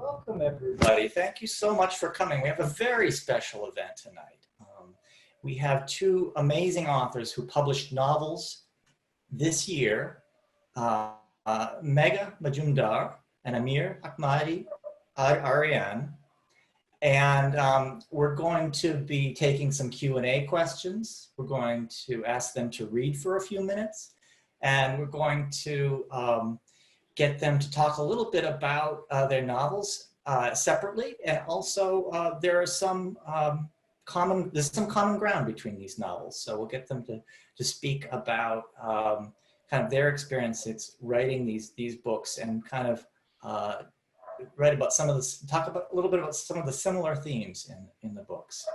Welcome, everybody. Thank you so much for coming. We have a very special event tonight. We have two amazing authors who published novels this year, Megha Majumdar and Amir Ahmadi Arian. And we're going to be taking some Q&A questions. We're going to ask them to read for a few minutes, and we're going to get them to talk a little bit about their novels separately, and also there are some there's some common ground between these novels. So we'll get them to speak about kind of their experiences writing these books, and kind of write about some of this, talk about a little bit about some of the similar themes in the books.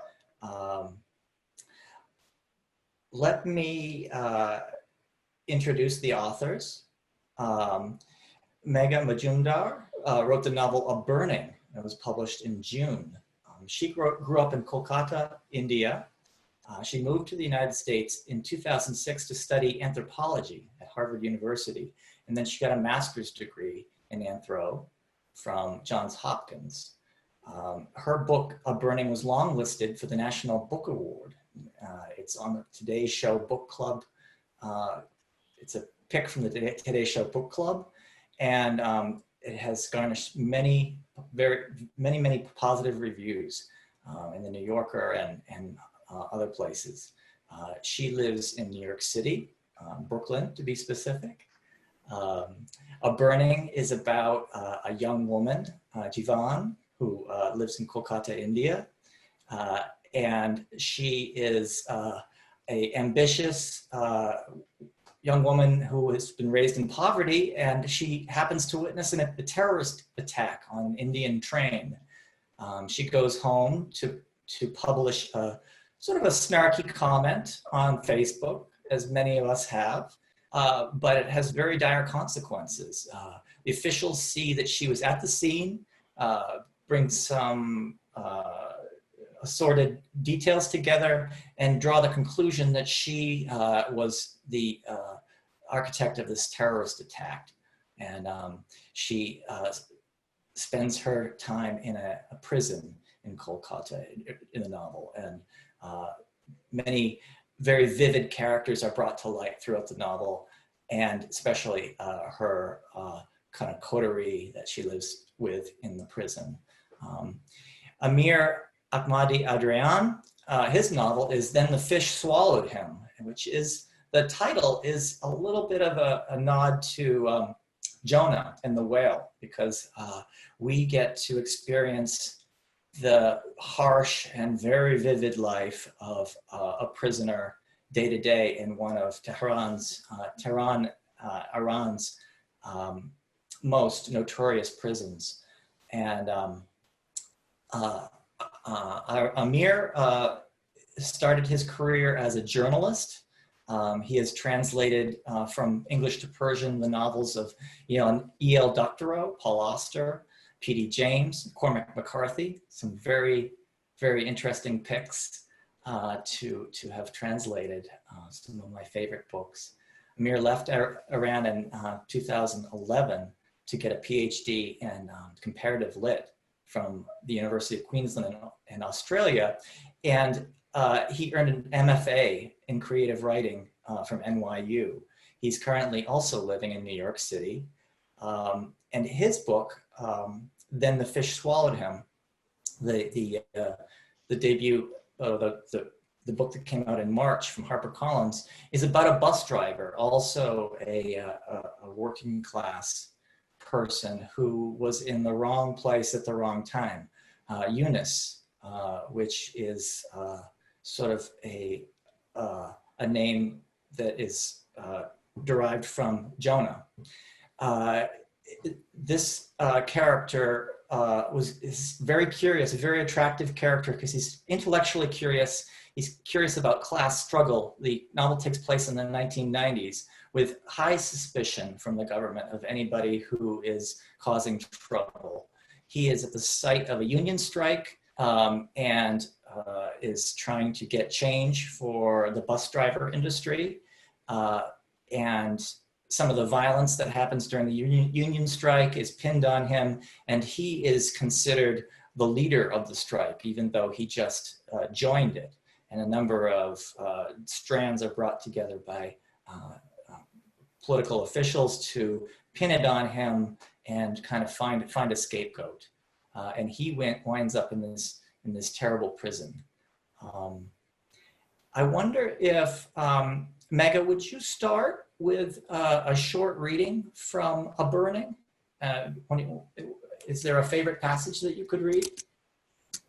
Let me introduce the authors. Megha Majumdar wrote the novel A Burning. It was published in June. She grew up in Kolkata, India. She moved to the United States in 2006 to study anthropology at Harvard University. And then she got a master's degree in anthro from Johns Hopkins. Her book, A Burning, was longlisted for the National Book Award. It's on the Today Show Book Club. It's a pick from the Today Show Book Club. And it has garnished many positive reviews in the New Yorker and other places. She lives in New York City, Brooklyn to be specific. A Burning is about a young woman, Jivan, who lives in Kolkata, India. And she is an ambitious young woman who has been raised in poverty, and she happens to witness a terrorist attack on an Indian train. She goes home to publish a sort of a snarky comment on Facebook, as many of us have, but it has very dire consequences. The officials see that she was at the scene, bring some assorted details together, and draw the conclusion that she was the architect of this terrorist attack. And she spends her time in a prison in Kolkata in the novel. And many very vivid characters are brought to light throughout the novel, and especially her kind of coterie that she lives with in the prison. Amir Ahmadi Arian, his novel is Then the Fish Swallowed Him, which is, the title is a little bit of a nod to Jonah and the whale, because we get to experience the harsh and very vivid life of a prisoner day to day in one of Iran's most notorious prisons. And Amir started his career as a journalist. He has translated from English to Persian the novels of E.L. Doctorow, Paul Auster, P.D. James, Cormac McCarthy, some very, very interesting picks to have translated some of my favorite books. Amir left Iran in 2011 to get a PhD in comparative lit from the University of Queensland in Australia. And he earned an MFA in creative writing from NYU. He's currently also living in New York City. And his book, Then the Fish Swallowed Him, the debut, the book that came out in March from HarperCollins, is about a bus driver, also a working class person who was in the wrong place at the wrong time. Eunice, which is sort of a name that is derived from Jonah. This character is very curious, a very attractive character, because he's intellectually curious. He's curious about class struggle. The novel takes place in the 1990s with high suspicion from the government of anybody who is causing trouble. He is at the site of a union strike and is trying to get change for the bus driver industry. And some of the violence that happens during the union strike is pinned on him, and he is considered the leader of the strike, even though he just joined it. And a number of strands are brought together by political officials to pin it on him and kind of find a scapegoat. And he winds up in this terrible prison. I wonder if, Megha, would you start with a short reading from A Burning? Is there a favorite passage that you could read?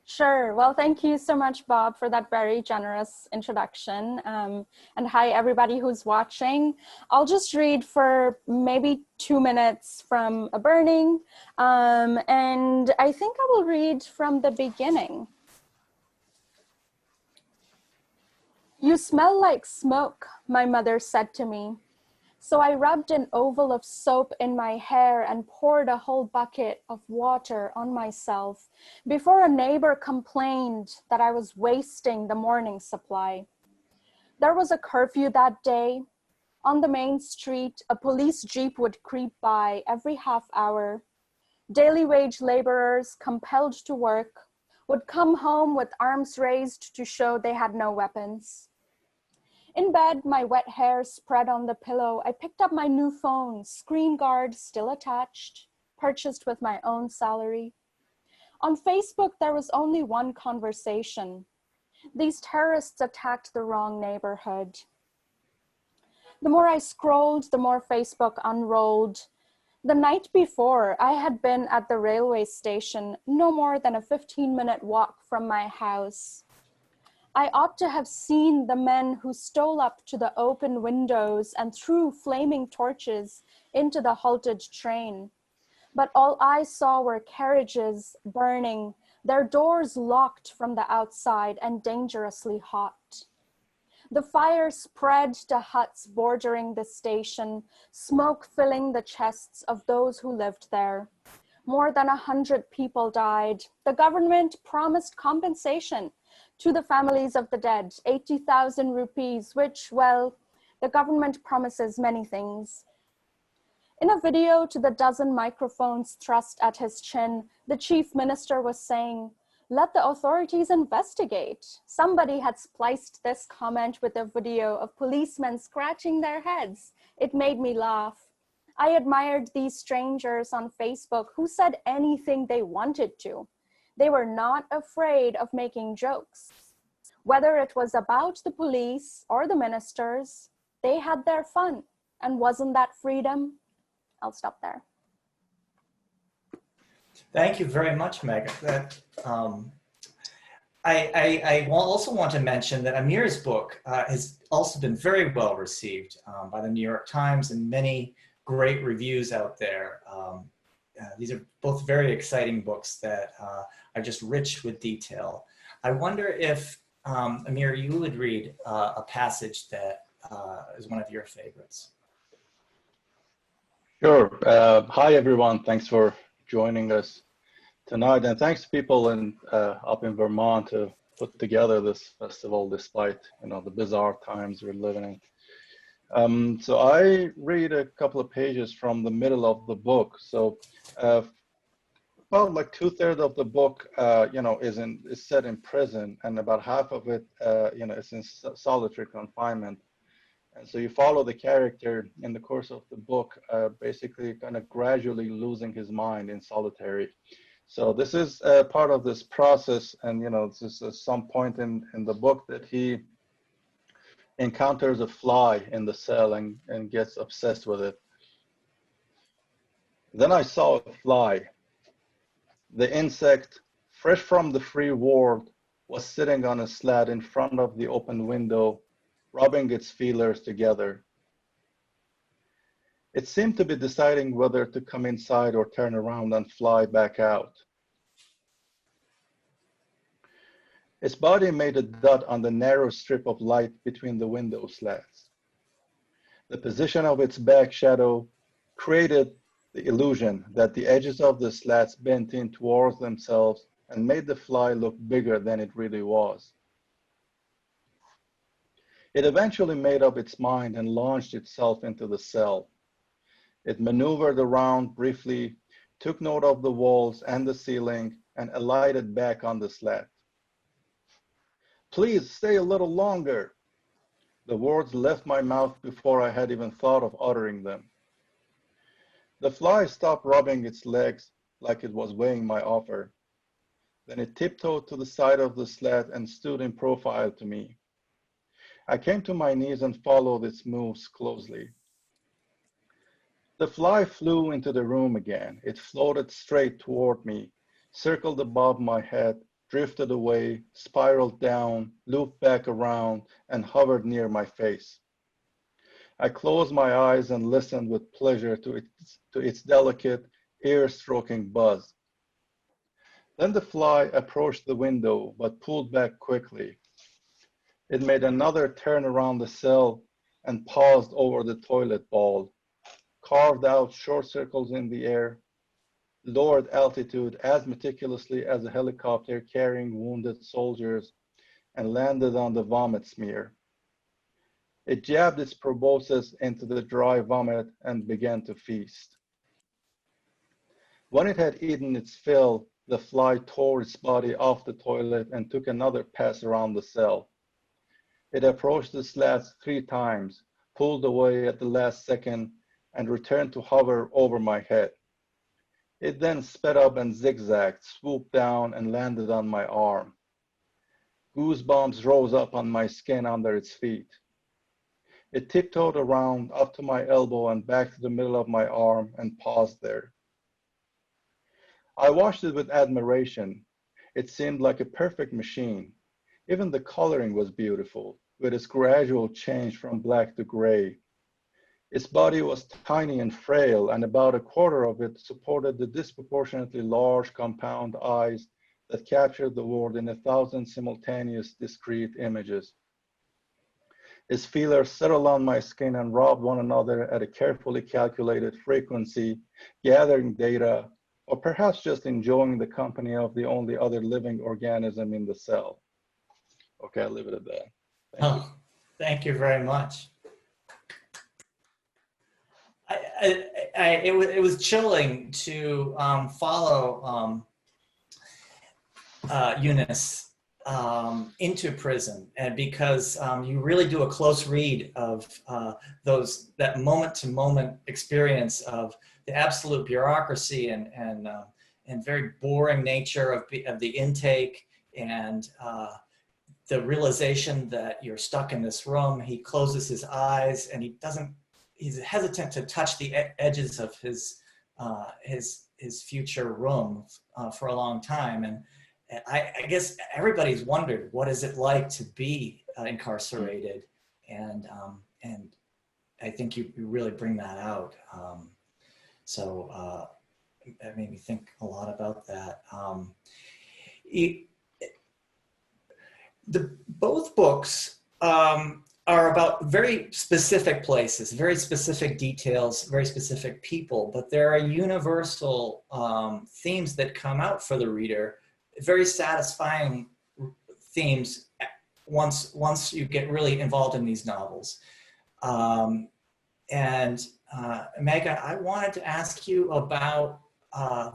Sure. Well, thank you so much, Bob, for that very generous introduction. And hi, everybody who's watching. I'll just read for maybe 2 minutes from A Burning. And I think I will read from the beginning. "You smell like smoke," my mother said to me. So I rubbed an oval of soap in my hair and poured a whole bucket of water on myself before a neighbor complained that I was wasting the morning supply. There was a curfew that day. On the main street, a police jeep would creep by every half hour. Daily wage laborers, compelled to work, would come home with arms raised to show they had no weapons. In bed, my wet hair spread on the pillow, I picked up my new phone, screen guard still attached, purchased with my own salary. On Facebook, there was only one conversation. These terrorists attacked the wrong neighborhood. The more I scrolled, the more Facebook unrolled. The night before, I had been at the railway station, no more than a 15-minute walk from my house. I ought to have seen the men who stole up to the open windows and threw flaming torches into the halted train. But all I saw were carriages burning, their doors locked from the outside and dangerously hot. The fire spread to huts bordering the station, smoke filling the chests of those who lived there. More than 100 people died. The government promised compensation to the families of the dead, 80,000 rupees, which, well, the government promises many things. In a video to the dozen microphones thrust at his chin, the chief minister was saying, "Let the authorities investigate." Somebody had spliced this comment with a video of policemen scratching their heads. It made me laugh. I admired these strangers on Facebook who said anything they wanted to. They were not afraid of making jokes. Whether it was about the police or the ministers, they had their fun. And wasn't that freedom? I'll stop there. Thank you very much, Megha. I also want to mention that Amir's book has also been very well received by the New York Times and many great reviews out there. These are both very exciting books that are just rich with detail. I wonder if, Amir, you would read a passage that is one of your favorites. Sure. Hi, everyone. Thanks for joining us tonight. And thanks to people up in Vermont to put together this festival despite, the bizarre times we're living in. So I read a couple of pages from the middle of the book. So about like 2/3 of the book, is set in prison, and about half of it, is in solitary confinement. And so you follow the character in the course of the book, basically kind of gradually losing his mind in solitary. So this is part of this process, and this is some point in the book that he encounters a fly in the cell and gets obsessed with it. Then I saw a fly. The insect, fresh from the free world, was sitting on a slat in front of the open window, rubbing its feelers together. It seemed to be deciding whether to come inside or turn around and fly back out. Its body made a dot on the narrow strip of light between the window slats. The position of its back shadow created the illusion that the edges of the slats bent in towards themselves and made the fly look bigger than it really was. It eventually made up its mind and launched itself into the cell. It maneuvered around briefly, took note of the walls and the ceiling, and alighted back on the slat. "Please stay a little longer." The words left my mouth before I had even thought of uttering them. The fly stopped rubbing its legs like it was weighing my offer. Then it tiptoed to the side of the slat and stood in profile to me. I came to my knees and followed its moves closely. The fly flew into the room again. It floated straight toward me, circled above my head, drifted away, spiraled down, looped back around, and hovered near my face. I closed my eyes and listened with pleasure to its delicate, ear-stroking buzz. Then the fly approached the window, but pulled back quickly. It made another turn around the cell and paused over the toilet bowl, carved out short circles in the air, lowered altitude as meticulously as a helicopter carrying wounded soldiers, and landed on the vomit smear. It jabbed its proboscis into the dry vomit and began to feast. When it had eaten its fill, the fly tore its body off the toilet and took another pass around the cell. It approached the slats 3 times, pulled away at the last second, and returned to hover over my head. It then sped up and zigzagged, swooped down, and landed on my arm. Goosebumps rose up on my skin under its feet. It tiptoed around up to my elbow and back to the middle of my arm and paused there. I watched it with admiration. It seemed like a perfect machine. Even the coloring was beautiful, with its gradual change from black to gray. Its body was tiny and frail, and about a quarter of it supported the disproportionately large compound eyes that captured the world in 1,000 simultaneous discrete images. Its feelers settled on my skin and robbed one another at a carefully calculated frequency, gathering data, or perhaps just enjoying the company of the only other living organism in the cell. Okay, I'll leave it at that. Thank you. Thank you very much. It was chilling to follow Eunice into prison, and because you really do a close read of that moment-to-moment experience of the absolute bureaucracy and very boring nature of the intake, and the realization that you're stuck in this room. He closes his eyes and he's hesitant to touch the edges of his future room for a long time. And I guess everybody's wondered, what is it like to be incarcerated? And I think you really bring that out. So it made me think a lot about that. Both books are about very specific places, very specific details, very specific people, but there are universal themes that come out for the reader, very satisfying themes once you get really involved in these novels. Megha, I wanted to ask you about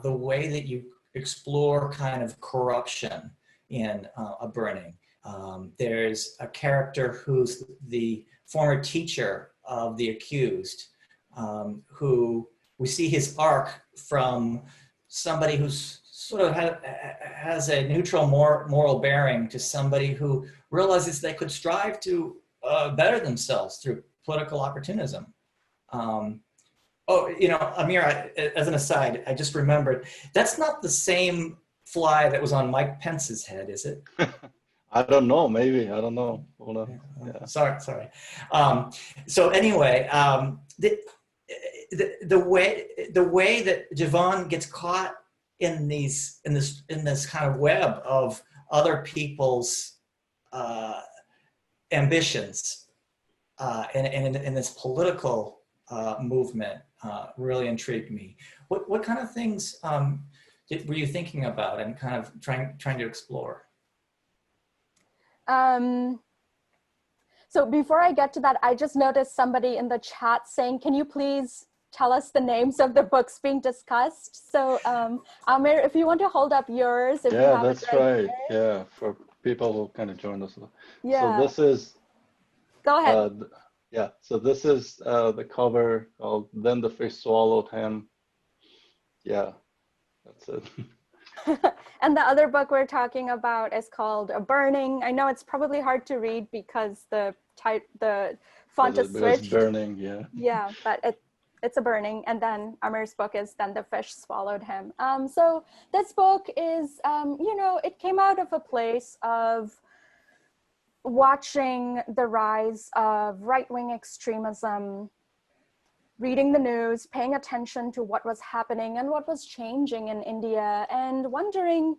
the way that you explore kind of corruption in A Burning. There's a character who's the former teacher of the accused, who we see his arc from somebody who's sort of has a neutral moral bearing to somebody who realizes they could strive to better themselves through political opportunism. Amir, as an aside, I just remembered, that's not the same fly that was on Mike Pence's head, is it? I don't know, maybe, I don't know. Hold on. Yeah. Sorry. So anyway, the way that Javon gets caught in this kind of web of other people's ambitions and in this political movement really intrigued me. What kind of things were you thinking about and kind of trying to explore? So before I get to that, I just noticed somebody in the chat saying, can you please tell us the names of the books being discussed. So Amir, if you want to hold up yours, if you Yeah, have it that's right right. there. Yeah, for people who kind of joined us. So Yeah, this is, go ahead. yeah, so this is the cover called Then the Fish Swallowed Him. Yeah, that's it. And the other book we're talking about is called Burning. I know it's probably hard to read because the font is Because switched. burning, yeah. Yeah, but it's a burning. And then Amir's book is Then the Fish Swallowed Him. So this book is, you know, it came out of a place of watching the rise of right-wing extremism, reading the news, paying attention to what was happening and what was changing in India, and wondering,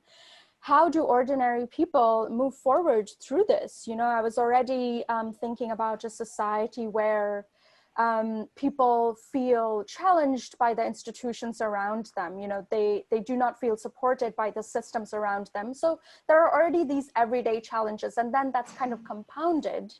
how do ordinary people move forward through this? You know, I was already thinking about a society where people feel challenged by the institutions around them. You know, they do not feel supported by the systems around them. So there are already these everyday challenges, and then that's kind of compounded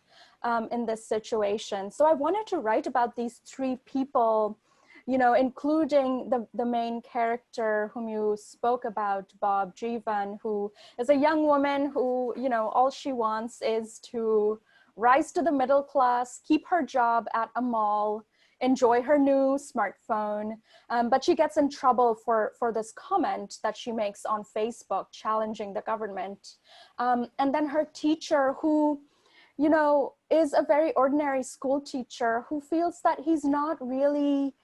in this situation. So I wanted to write about these three people, you know, including the main character whom you spoke about, Bob Jeevan, who is a young woman who, you know, all she wants is to rise to the middle class, keep her job at a mall, enjoy her new smartphone, but she gets in trouble for this comment that she makes on Facebook challenging the government. And then her teacher, who, you know, is a very ordinary school teacher who feels that he's not really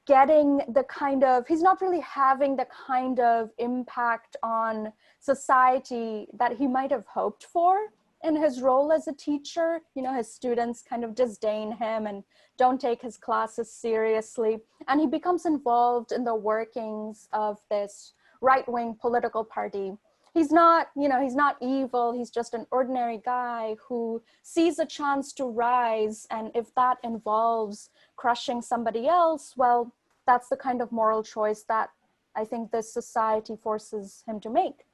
getting the kind of, he's not really having the kind of impact on society that he might have hoped for in his role as a teacher. You know, his students kind of disdain him and don't take his classes seriously. And he becomes involved in the workings of this right-wing political party. He's not, you know, he's not evil. He's just an ordinary guy who sees a chance to rise. And if that involves crushing somebody else, well, that's the kind of moral choice that I think this society forces him to make.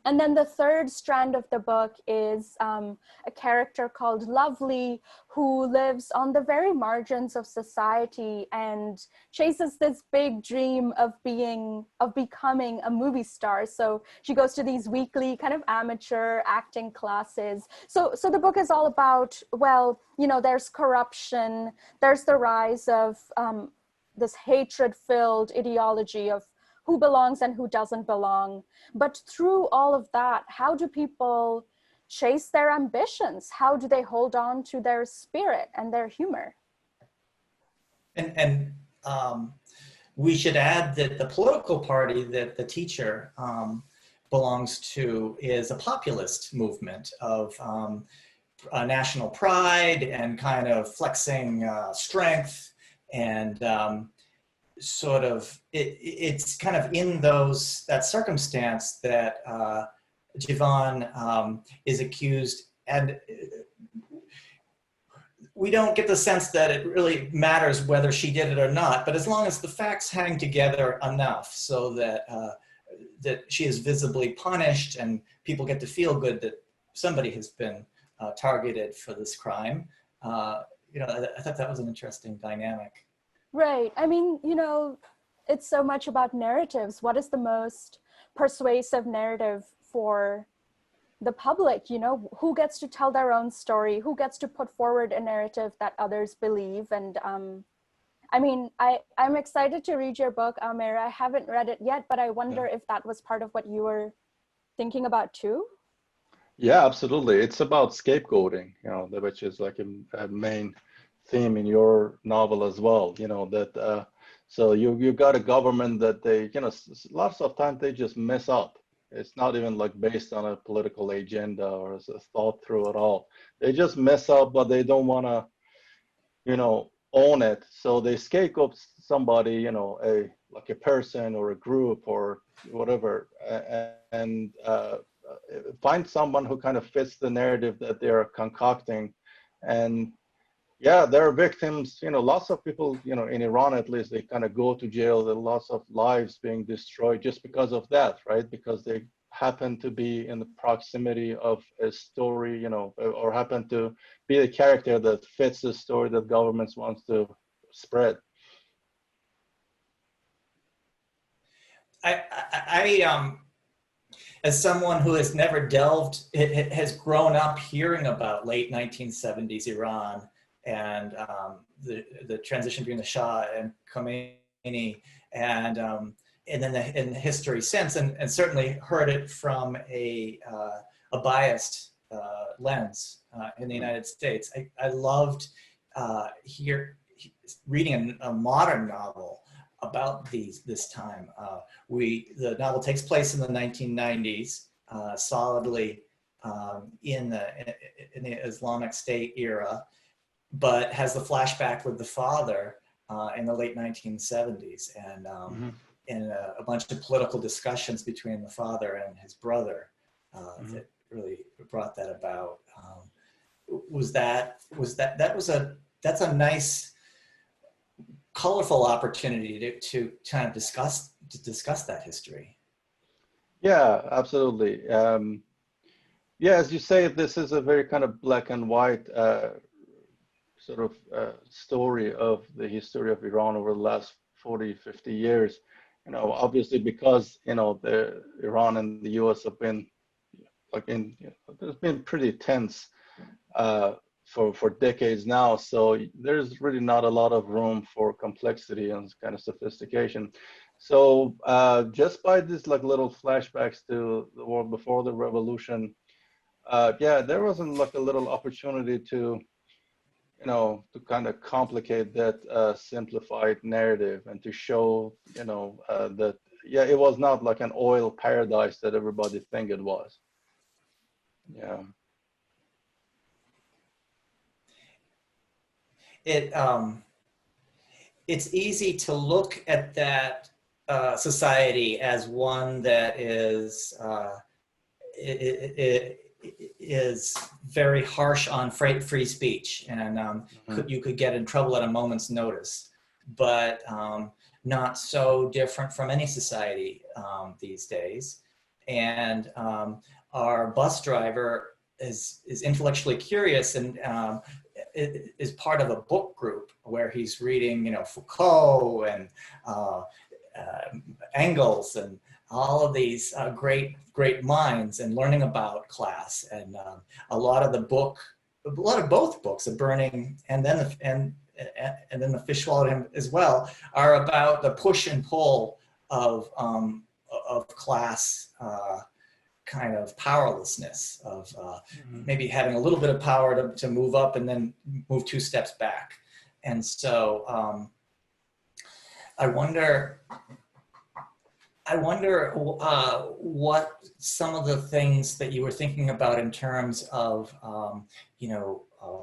And then the third strand of the book is a character called Lovely, who lives on the very margins of society and chases this big dream of becoming a movie star. So she goes to these weekly kind of amateur acting classes. So the book is all about, well, you know, there's corruption, there's the rise of this hatred-filled ideology of who belongs and who doesn't belong. But through all of that, how do people chase their ambitions? How do they hold on to their spirit and their humor? And we should add that the political party that the teacher belongs to is a populist movement of national pride and kind of flexing strength, and sort of it's kind of in that circumstance that Jivan is accused, and we don't get the sense that it really matters whether she did it or not, but as long as the facts hang together enough so that that she is visibly punished and people get to feel good that somebody has been targeted for this crime, you know, I thought that was an interesting dynamic. Right. I mean, you know, it's so much about narratives. What is the most persuasive narrative for the public? You know, who gets to tell their own story? Who gets to put forward a narrative that others believe? And I mean, I'm excited to read your book, Amir. I haven't read it yet, but I wonder if that was part of what you were thinking about too. Yeah, absolutely. It's about scapegoating, you know, which is like a main theme in your novel as well. You know that so you got a government that they, you know, lots of times they just mess up. It's not even like based on a political agenda or a thought through at all. They just mess up, but they don't want to, you know, own it. So they scapegoat somebody, you know, like a person or a group or whatever, and find someone who kind of fits the narrative that they're concocting. And yeah, there are victims, you know, lots of people, you know, in Iran at least, they kind of go to jail. There are lots of lives being destroyed just because of that, right? Because they happen to be in the proximity of a story, you know, or happen to be the character that fits the story that governments wants to spread. As someone who has never delved, has grown up hearing about late 1970s Iran and the transition between the Shah and Khomeini, and then in the history since, and certainly heard it from a biased lens in the United States. I loved reading a modern novel about this time. The novel takes place in the 1990s, solidly in the Islamic State era, but has the flashback with the father in the late 1970s, and a bunch of political discussions between the father and his brother that really brought that about. That's a nice, colorful opportunity to kind of discuss that history. Yeah, absolutely. Yeah, as you say, this is a very kind of black and white sort of story of the history of Iran over the last 40, 50 years. Obviously because, Iran and the US have been it's been pretty tense for decades now. So there's really not a lot of room for complexity and kind of sophistication. So just by these like little flashbacks to the world before the revolution, yeah, there wasn't like a little opportunity to kind of complicate that simplified narrative and to show, that, yeah, it was not like an oil paradise that everybody think it was. Yeah. It's easy to look at that society as one that is very harsh on free speech, and you could get in trouble at a moment's notice, but not so different from any society these days. And our bus driver is intellectually curious and is part of a book group where he's reading, Foucault and Engels and all of these great minds, and learning about class. And a lot of both books, The Burning and then the Fish Swallowed Him as well, are about the push and pull of class kind of powerlessness, of maybe having a little bit of power to move up and then move 2 steps back. And so I wonder what some of the things that you were thinking about in terms of,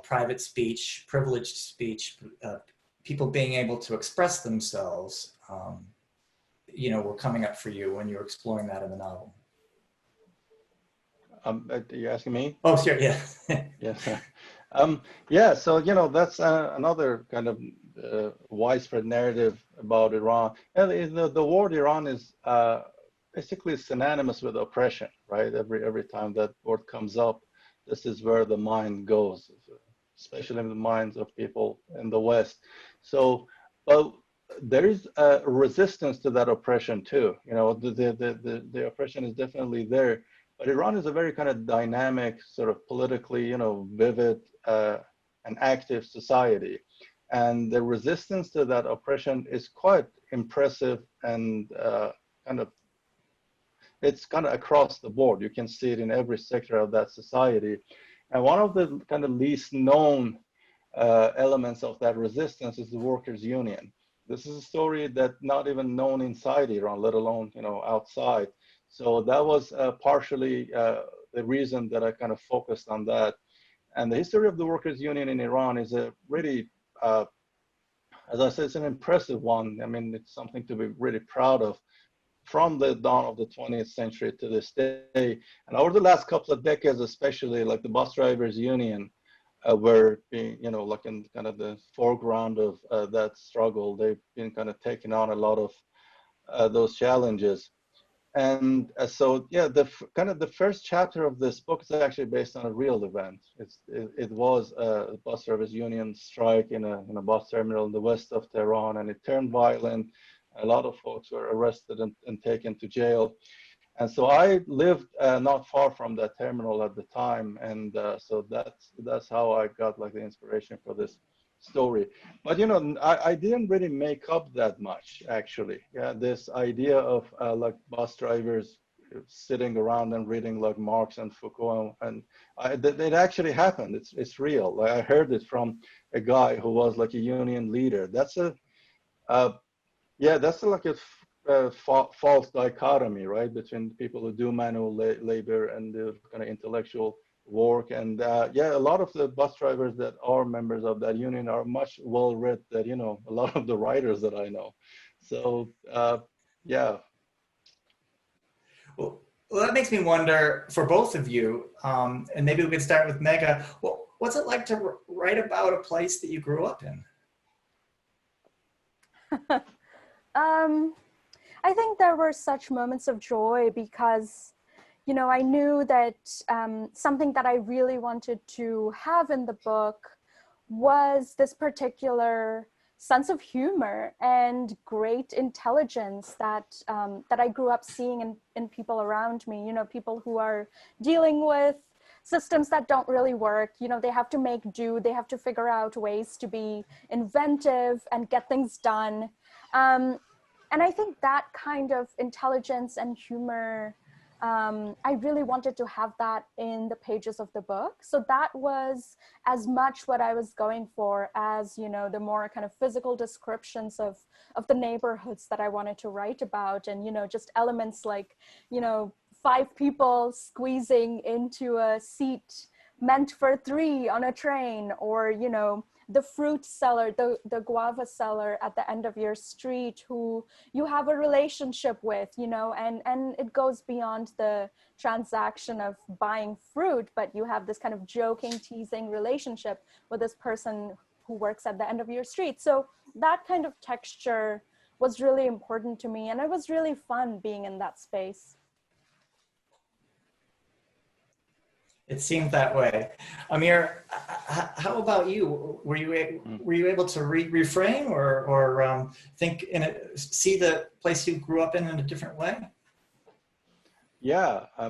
private speech, privileged speech, people being able to express themselves, were coming up for you when you were exploring that in the novel. Are you asking me? Oh, sure, yeah. Yes. Yeah, so, that's another kind of widespread narrative about Iran. And the word Iran is basically synonymous with oppression, right? Every time that word comes up, this is where the mind goes, especially in the minds of people in the West. So, but there is a resistance to that oppression too. The oppression is definitely there. But Iran is a very kind of dynamic, sort of politically, vivid and active society. And the resistance to that oppression is quite impressive, and it's kind of across the board. You can see it in every sector of that society. And one of the kind of least known elements of that resistance is the workers' union. This is a story that's not even known inside Iran, let alone, outside. So that was partially the reason that I kind of focused on that. And the history of the workers' union in Iran is a really, as I said, it's an impressive one. I mean, it's something to be really proud of from the dawn of the 20th century to this day. And over the last couple of decades, especially, like the bus drivers' union were being, like in kind of the foreground of that struggle. They've been kind of taking on a lot of those challenges. And so, yeah, kind of the first chapter of this book is actually based on a real event. It was a bus service union strike in a bus terminal in the west of Tehran, and it turned violent. A lot of folks were arrested and taken to jail. And so I lived not far from that terminal at the time, and so that's how I got like the inspiration for this story. But you know, I didn't really make up that much actually. Yeah, this idea of like bus drivers sitting around and reading like Marx and Foucault, and it actually happened. It's real. Like, I heard it from a guy who was like a union leader. That's yeah, that's like a false dichotomy, right, between people who do manual labor and the kind of intellectual work. And yeah, a lot of the bus drivers that are members of that union are much well read than, you know, a lot of the writers that I know. So yeah. Well, that makes me wonder for both of you, and maybe we could start with Megha. Well, what's it like to write about a place that you grew up in? I think there were such moments of joy because, you know, I knew that something that I really wanted to have in the book was this particular sense of humor and great intelligence that that I grew up seeing in people around me. You know, people who are dealing with systems that don't really work. You know, they have to make do. They have to figure out ways to be inventive and get things done. And I think that kind of intelligence and humor, I really wanted to have that in the pages of the book. So that was as much what I was going for as, you know, the more kind of physical descriptions of the neighborhoods that I wanted to write about. And, you know, just elements like, you know, 5 people squeezing into a seat meant for 3 on a train, or, you know, the fruit seller, the guava seller at the end of your street who you have a relationship with, you know, and it goes beyond the transaction of buying fruit, but you have this kind of joking, teasing relationship with this person who works at the end of your street. So that kind of texture was really important to me, and it was really fun being in that space. It seemed that way. Amir, how about you? Were you able to reframe or think see the place you grew up in a different way? Yeah, I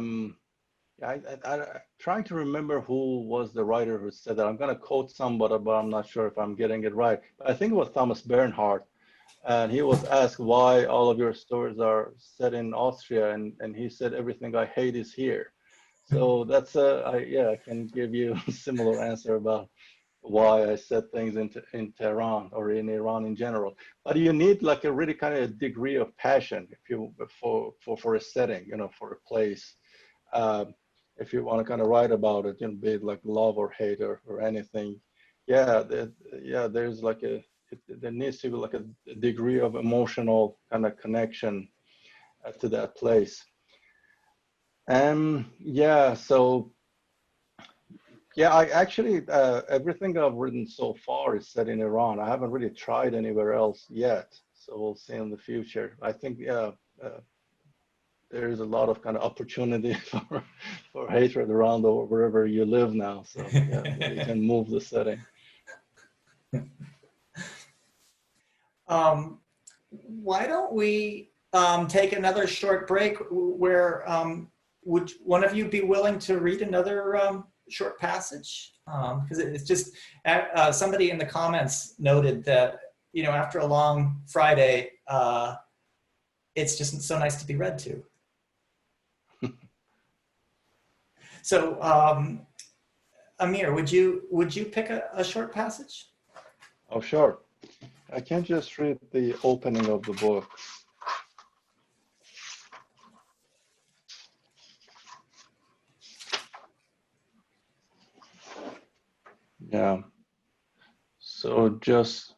trying to remember who was the writer who said that. I'm going to quote somebody, but I'm not sure if I'm getting it right. But I think it was Thomas Bernhardt, and he was asked why all of your stories are set in Austria, and he said everything I hate is here. So that's yeah, I can give you a similar answer about why I set things in Tehran or in Iran in general. But you need like a really kind of degree of passion if you for a setting, you know, for a place. If you want to kind of write about it, you know, be it like love or hate or anything. Yeah, yeah, there's like there needs to be like a degree of emotional kind of connection to that place. Yeah, so yeah, I actually everything I've written so far is set in Iran. I haven't really tried anywhere else yet, so we'll see in the future. I think yeah, there is a lot of kind of opportunity for hatred around wherever you live now. So yeah, maybe you can move the setting. Why don't we take another short break where would one of you be willing to read another short passage? Because it's just, somebody in the comments noted that, you know, after a long Friday, it's just so nice to be read to. So Amir, would you pick a short passage? Oh, sure. I can just read the opening of the book. Yeah. So just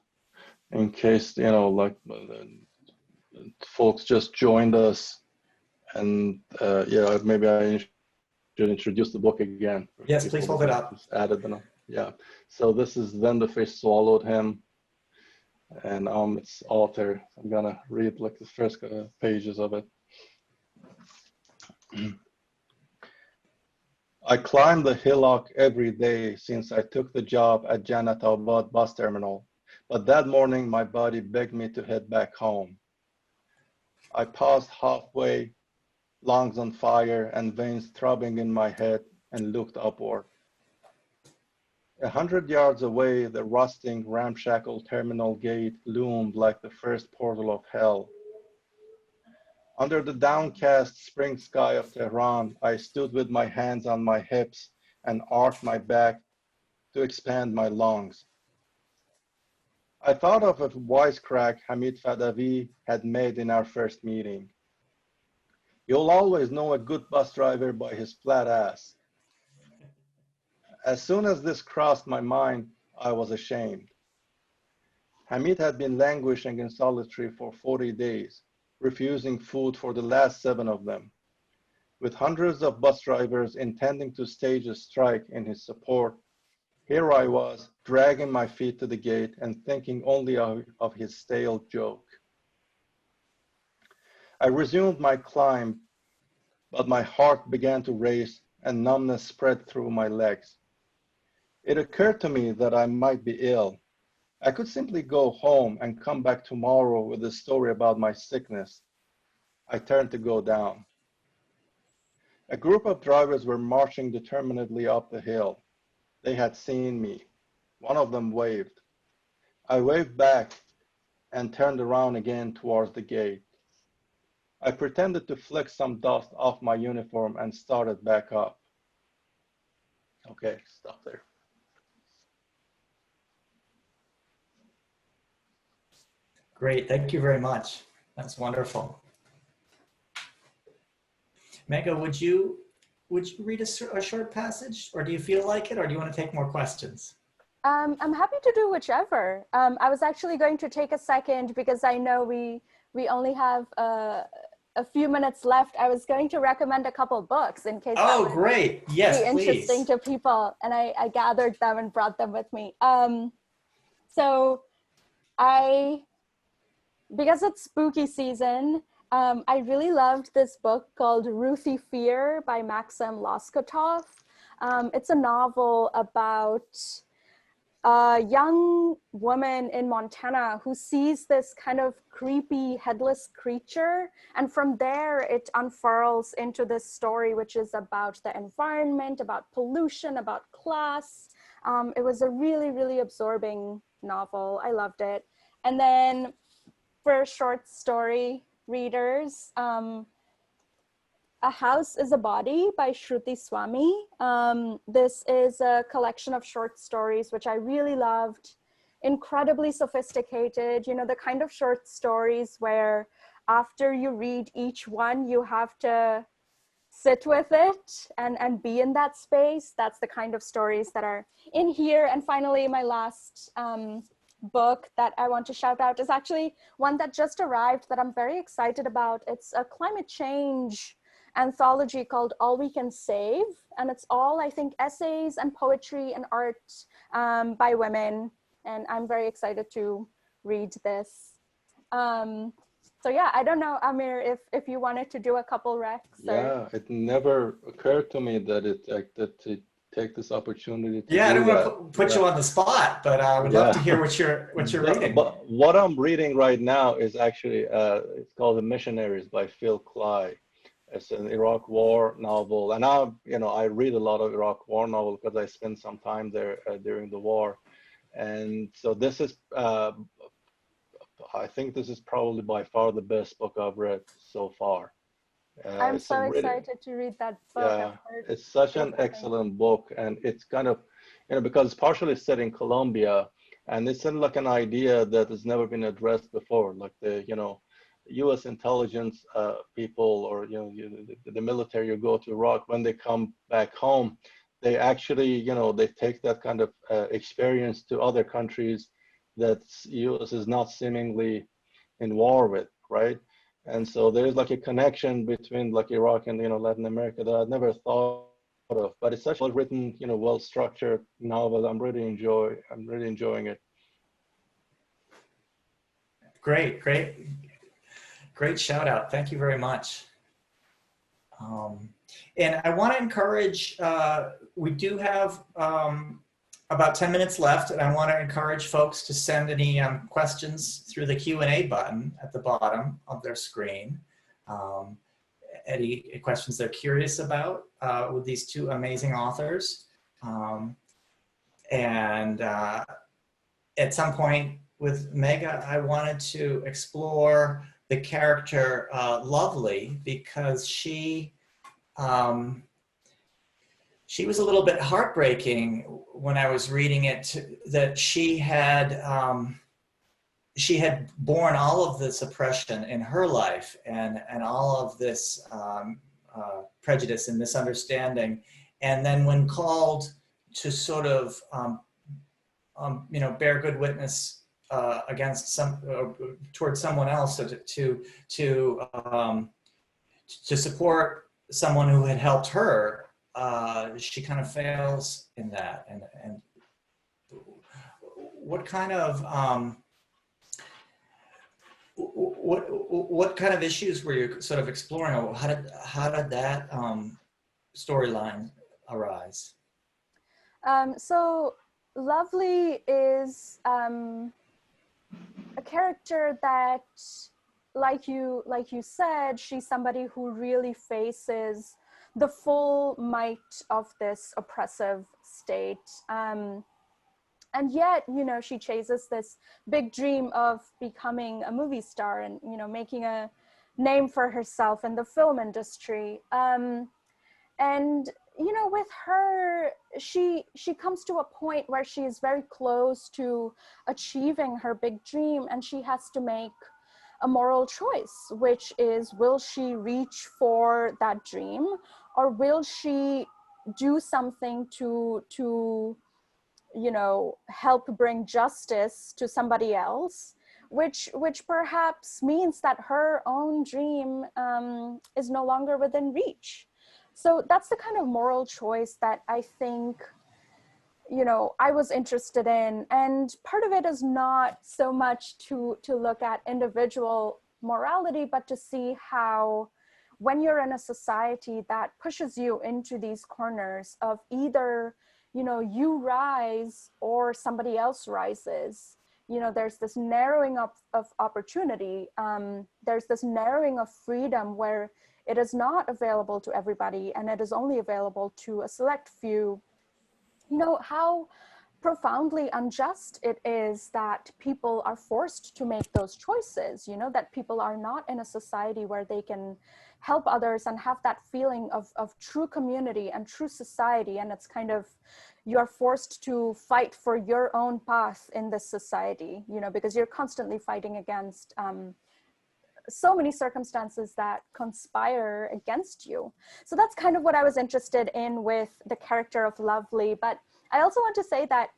in case, you know, like folks just joined us, and yeah, maybe I should introduce the book again. Yes, please hold it up. Added them. Yeah. So this is Then the Fish Swallowed Him, and its author. I'm gonna read like the first pages of it. I climbed the hillock every day since I took the job at Janatabad bus terminal, but that morning my body begged me to head back home. I paused halfway, lungs on fire and veins throbbing in my head, and looked upward. 100 yards away, the rusting, ramshackle terminal gate loomed like the first portal of hell. Under the downcast spring sky of Tehran, I stood with my hands on my hips and arched my back to expand my lungs. I thought of a wisecrack Hamid Fadavi had made in our first meeting. You'll always know a good bus driver by his flat ass. As soon as this crossed my mind, I was ashamed. Hamid had been languishing in solitary for 40 days, refusing food for the last 7 of them. With hundreds of bus drivers intending to stage a strike in his support, here I was, dragging my feet to the gate and thinking only of his stale joke. I resumed my climb, but my heart began to race and numbness spread through my legs. It occurred to me that I might be ill. I could simply go home and come back tomorrow with a story about my sickness. I turned to go down. A group of drivers were marching determinedly up the hill. They had seen me. One of them waved. I waved back and turned around again towards the gate. I pretended to flick some dust off my uniform and started back up. Okay, stop there. Great, thank you very much. That's wonderful. Megha, would you read a short passage, or do you feel like it, or do you want to take more questions? I'm happy to do whichever. I was actually going to take a second because I know we only have a few minutes left. I was going to recommend a couple books in case that would great. Yes, be interesting please. to people, and I gathered them and brought them with me. So because it's spooky season, I really loved this book called Ruthie Fear by Maxim Loskotov. It's a novel about a young woman in Montana who sees this kind of creepy headless creature. And from there, it unfurls into this story, which is about the environment, about pollution, about class. It was a really, really absorbing novel. I loved it. And then for short story readers, A House is a Body by Shruti Swami. This is a collection of short stories, which I really loved. Incredibly sophisticated, you know, the kind of short stories where after you read each one, you have to sit with it and be in that space. That's the kind of stories that are in here. And finally, my last book that I want to shout out is actually one that just arrived that I'm very excited about. It's a climate change anthology called All We Can Save, and it's all, I think, essays and poetry and art by women, and I'm very excited to read this. So yeah, I don't know, Amir, if you wanted to do a couple recs. Yeah, it never occurred to me that to take this opportunity to Yeah, I do don't want that. to put you on the spot, but I would love to hear what you're reading. But what I'm reading right now is actually it's called The Missionaries by Phil Cly. It's an Iraq War novel, and I read a lot of Iraq War novels because I spent some time there during the war, and so this is I think this is probably by far the best book I've read so far. I'm so excited to read that book. Yeah, it's such an excellent book, and it's kind of, because it's partially set in Colombia, and it's like an idea that has never been addressed before, like the, U.S. intelligence people, or the military who go to Iraq, when they come back home, they actually, they take that kind of experience to other countries that U.S. is not seemingly in war with, right? And so there's like a connection between like Iraq and Latin America that I'd never thought of. But it's such a well-written, well-structured novel. I'm really enjoying it. Great shout out. Thank you very much. And I want to encourage, we do have about 10 minutes left, and I want to encourage folks to send any questions through the Q&A button at the bottom of their screen. Any questions they're curious about with these two amazing authors. And at some point with Megha, I wanted to explore the character Lovely, because she was a little bit heartbreaking when I was reading it, that she had borne all of this oppression in her life, and all of this prejudice and misunderstanding. And then when called to sort of, bear good witness against towards someone else, to support someone who had helped her, she kind of fails in that. And what kind of what kind of issues were you sort of exploring, or how did that storyline arise? So Lovely is a character that, like you said, she's somebody who really faces the full might of this oppressive state. And yet, she chases this big dream of becoming a movie star and, making a name for herself in the film industry. And, with her, she comes to a point where she is very close to achieving her big dream, and she has to make a moral choice, which is, will she reach for that dream, or will she do something to help bring justice to somebody else, which perhaps means that her own dream is no longer within reach. So that's the kind of moral choice that I think, I was interested in. And part of it is not so much to look at individual morality, but to see how, when you're in a society that pushes you into these corners of either, you rise or somebody else rises, there's this narrowing up of opportunity. There's this narrowing of freedom where it is not available to everybody, and it is only available to a select few. How profoundly unjust it is that people are forced to make those choices, that people are not in a society where they can help others and have that feeling of true community and true society. And it's kind of, you're forced to fight for your own path in this society, because you're constantly fighting against so many circumstances that conspire against you. So that's kind of what I was interested in with the character of Lovely. But I also want to say that,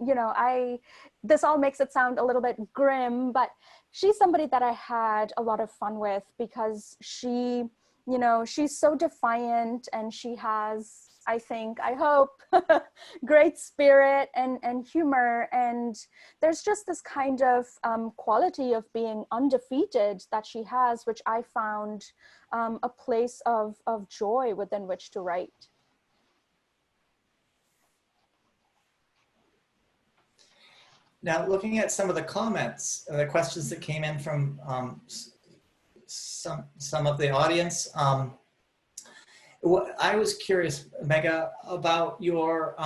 this all makes it sound a little bit grim, but she's somebody that I had a lot of fun with, because she, she's so defiant, and she has, I hope, great spirit and humor. And there's just this kind of quality of being undefeated that she has, which I found a place of joy within which to write. Now, looking at some of the comments, the questions that came in from some of the audience, I was curious, Megha, about your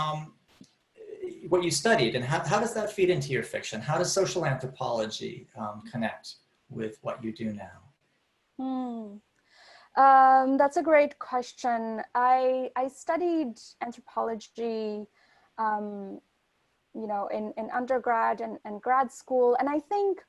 what you studied, and how does that feed into your fiction? How does social anthropology connect with what you do now? That's a great question. I studied anthropology, in undergrad and grad school, and I think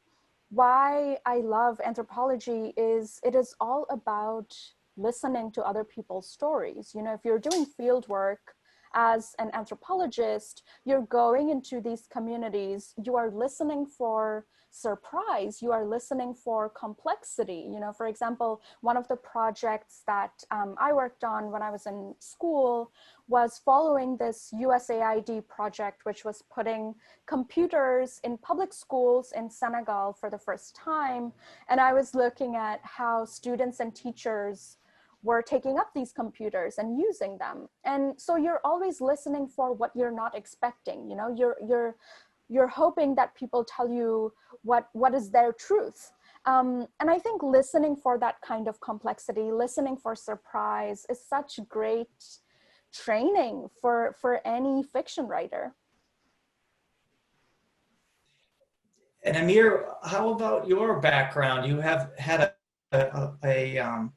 why I love anthropology is it is all about listening to other people's stories. If you're doing field work as an anthropologist, you're going into these communities, you are listening for surprise, you are listening for complexity. For example, one of the projects that I worked on when I was in school was following this USAID project, which was putting computers in public schools in Senegal for the first time. And I was looking at how students and teachers were taking up these computers and using them. And so you're always listening for what you're not expecting. You know, you're hoping that people tell you what is their truth. And I think listening for that kind of complexity, listening for surprise is such great training for any fiction writer. And Amir, how about your background? You have had a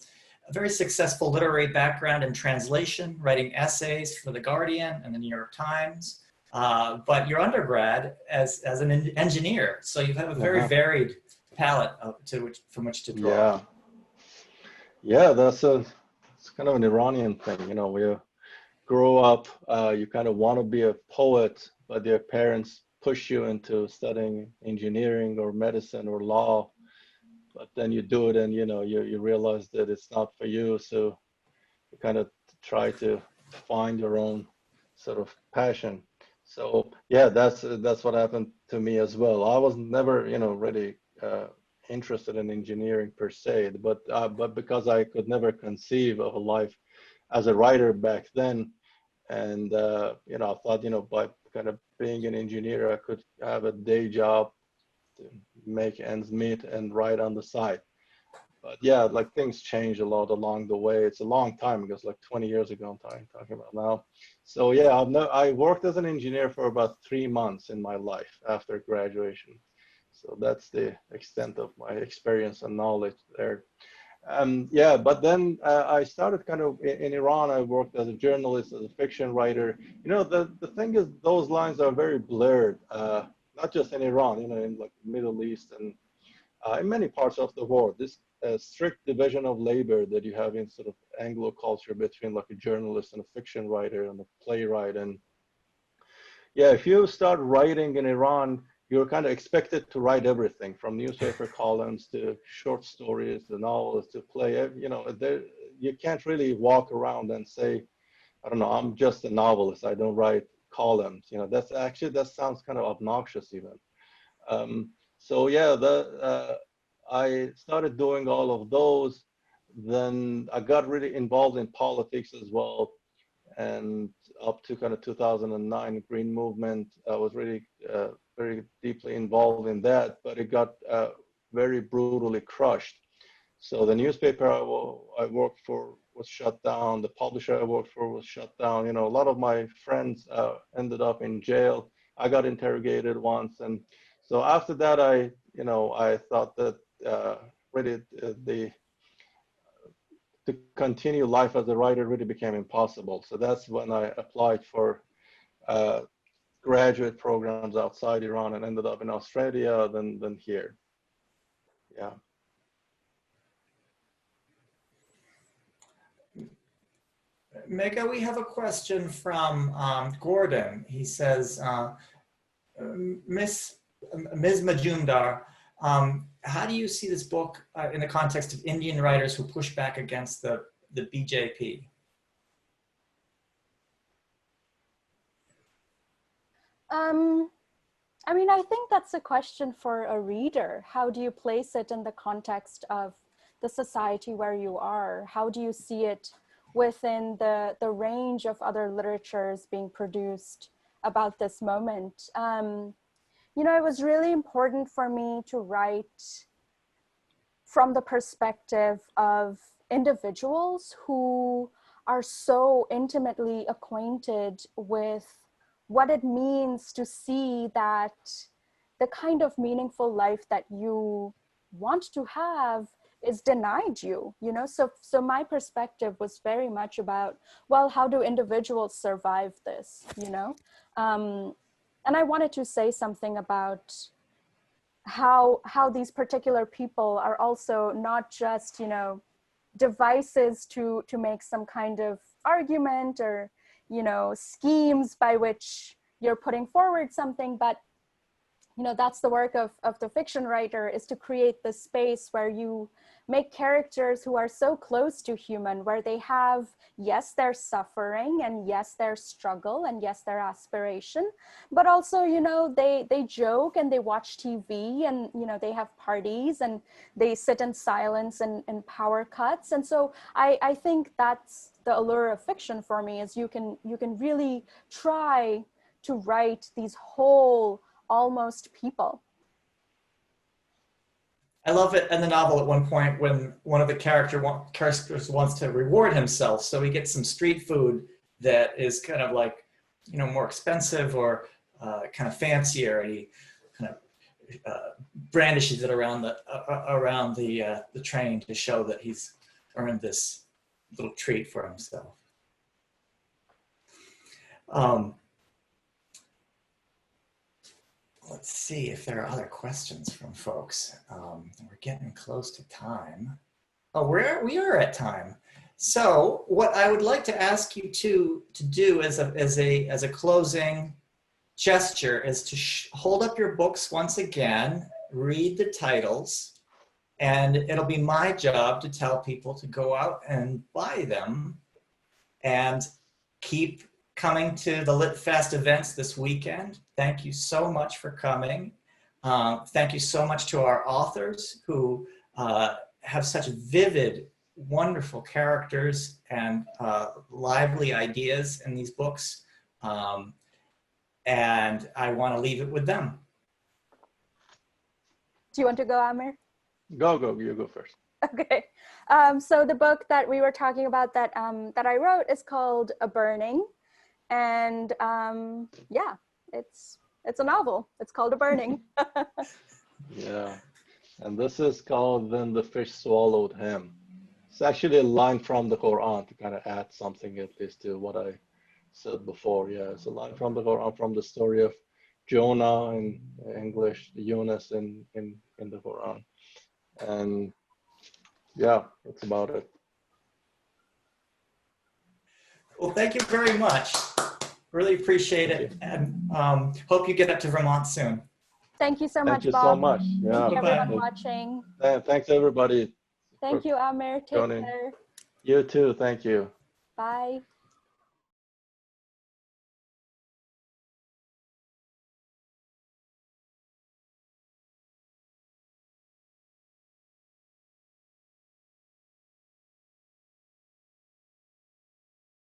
very successful literary background in translation, writing essays for The Guardian and the New York Times. But your undergrad as an engineer, so you have a very varied palette from which to draw. Yeah, it's kind of an Iranian thing, you know. We grow up, you kind of want to be a poet, but your parents push you into studying engineering or medicine or law, but then you do it and you realize that it's not for you, so you kind of try to find your own sort of passion. So yeah, that's what happened to me as well. I was never really interested in engineering per se, but because I could never conceive of a life as a writer back then, and I thought by kind of being an engineer I could have a day job to make ends meet and write on the side. But yeah, like things change a lot along the way. It's a long time ago, it's like 20 years ago I'm talking about now. So yeah, I worked as an engineer for about 3 months in my life after graduation. So that's the extent of my experience and knowledge there. Yeah, but then I started kind of in Iran. I worked as a journalist, as a fiction writer. The thing is, those lines are very blurred, not just in Iran, in like the Middle East and in many parts of the world. This strict division of labor that you have in sort of Anglo culture between like a journalist and a fiction writer and a playwright. And yeah, if you start writing in Iran, you're kind of expected to write everything from newspaper columns to short stories, to novels, to play. You can't really walk around and say, I don't know, I'm just a novelist, I don't write columns. That sounds kind of obnoxious even. So yeah, I started doing all of those. Then I got really involved in politics as well. And up to kind of 2009 Green Movement, I was really very deeply involved in that, but it got very brutally crushed. So the newspaper I worked for was shut down. The publisher I worked for was shut down. A lot of my friends ended up in jail. I got interrogated once. And so after that, I thought that really to continue life as a writer really became impossible. So that's when I applied for graduate programs outside Iran and ended up in Australia, then here. Yeah. Megha, we have a question from Gordon. He says, Ms. Majumdar, how do you see this book in the context of Indian writers who push back against the BJP? I mean, I think that's a question for a reader. How do you place it in the context of the society where you are? How do you see it within the range of other literatures being produced about this moment? It was really important for me to write from the perspective of individuals who are so intimately acquainted with what it means to see that the kind of meaningful life that you want to have is denied you, so my perspective was very much about, well, how do individuals survive this, and I wanted to say something about how these particular people are also not just, devices to make some kind of argument or, schemes by which you're putting forward something, but you know, that's the work of the fiction writer, is to create the space where you make characters who are so close to human, where they have, yes, their suffering, and yes, their struggle, and yes, their aspiration, but also, you know, they joke and they watch TV, and, you know, they have parties and they sit in silence and power cuts. And so I think that's the allure of fiction for me, is you can really try to write these whole almost people. I love it in the novel at one point when one of the characters wants to reward himself. So he gets some street food that is kind of like, you know, more expensive or kind of fancier. And he kind of brandishes it around the train to show that he's earned this little treat for himself. Let's see if there are other questions from folks. We're getting close to time. Oh, we are at time. So what I would like to ask you to do as a closing gesture is to hold up your books once again, read the titles, and it'll be my job to tell people to go out and buy them and keep coming to the Lit Fest events this weekend. Thank you so much for coming. Thank you so much to our authors who have such vivid, wonderful characters and lively ideas in these books. And I want to leave it with them. Do you want to go, Amir? Go, you go first. Okay. So the book that we were talking about that I wrote is called A Burning. And yeah, it's a novel. It's called A Burning. Yeah, and this is called Then the Fish Swallowed Him. It's actually a line from the Quran to kind of add something at least to what I said before. Yeah, it's a line from the Quran, from the story of Jonah in English, Yunus in the Quran. And yeah, that's about it. Well, thank you very much. Really appreciate it, and hope you get up to Vermont soon. Thank you so much, Thank you Bob. so much. Yeah. Thank you, everyone Bye-bye. watching. Thanks, everybody. Thank you, Amir. Take joining. care. You too. Thank you. Bye.